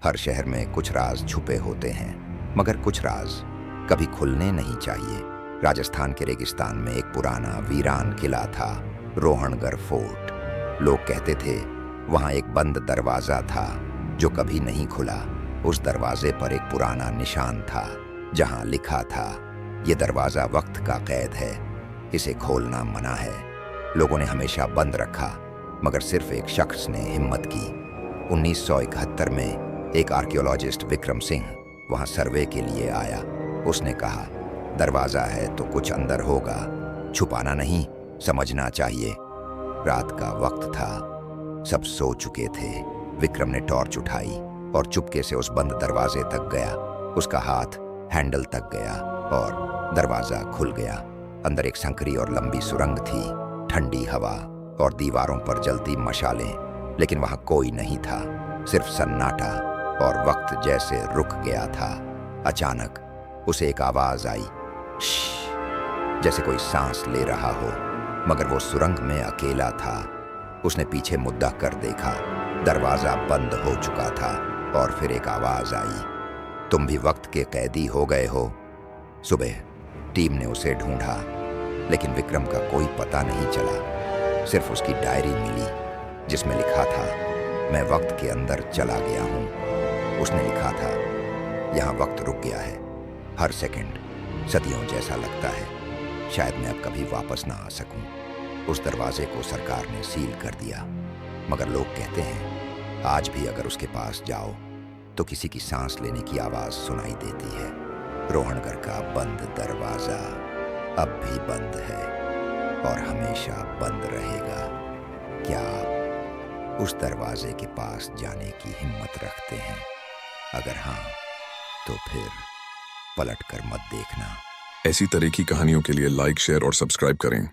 हर शहर में कुछ राज छुपे होते हैं, मगर कुछ राज कभी खुलने नहीं चाहिए। राजस्थान के रेगिस्तान में एक पुराना वीरान किला था, रोहणगढ़ फोर्ट। लोग कहते थे वहां एक बंद दरवाजा था जो कभी नहीं खुला। उस दरवाजे पर एक पुराना निशान था जहां लिखा था, यह दरवाजा वक्त का कैद है, इसे खोलना मना है। लोगों ने हमेशा बंद रखा, मगर सिर्फ एक शख्स ने हिम्मत की। 1971 में एक आर्कियोलॉजिस्ट विक्रम सिंह वहां सर्वे के लिए आया। उसने कहा, दरवाजा है तो कुछ अंदर होगा, छुपाना नहीं, समझना चाहिए। रात का वक्त था, सब सो चुके थे। विक्रम ने टॉर्च उठाई और चुपके से उस बंद दरवाजे तक गया। उसका हाथ हैंडल तक गया और दरवाजा खुल गया। अंदर एक संकरी और लंबी सुरंग थी, ठंडी हवा और दीवारों पर जलती मशालें, लेकिन वहां कोई नहीं था, सिर्फ सन्नाटा और वक्त जैसे रुक गया था। अचानक उसे एक आवाज आई, श्श, जैसे कोई सांस ले रहा हो, मगर वो सुरंग में अकेला था। उसने पीछे मुद्दा कर देखा, दरवाजा बंद हो चुका था। और फिर एक आवाज आई, तुम भी वक्त के कैदी हो गए हो। सुबह टीम ने उसे ढूंढा, लेकिन विक्रम का कोई पता नहीं चला। सिर्फ उसकी डायरी मिली जिसमें लिखा था, मैं वक्त के अंदर चला गया हूं। उसने लिखा था, यहां वक्त रुक गया है, हर सेकंड सदियों जैसा लगता है, शायद मैं अब कभी वापस ना आ सकूं। उस दरवाजे को सरकार ने सील कर दिया, मगर लोग कहते हैं आज भी अगर उसके पास जाओ तो किसी की सांस लेने की आवाज सुनाई देती है। रोहणगढ़ का बंद दरवाजा अब भी बंद है और हमेशा बंद रहेगा। क्या आप उस दरवाजे के पास जाने की हिम्मत रखते हैं? अगर हाँ, तो फिर पलट कर मत देखना। ऐसी तरह की कहानियों के लिए लाइक, शेयर और सब्सक्राइब करें।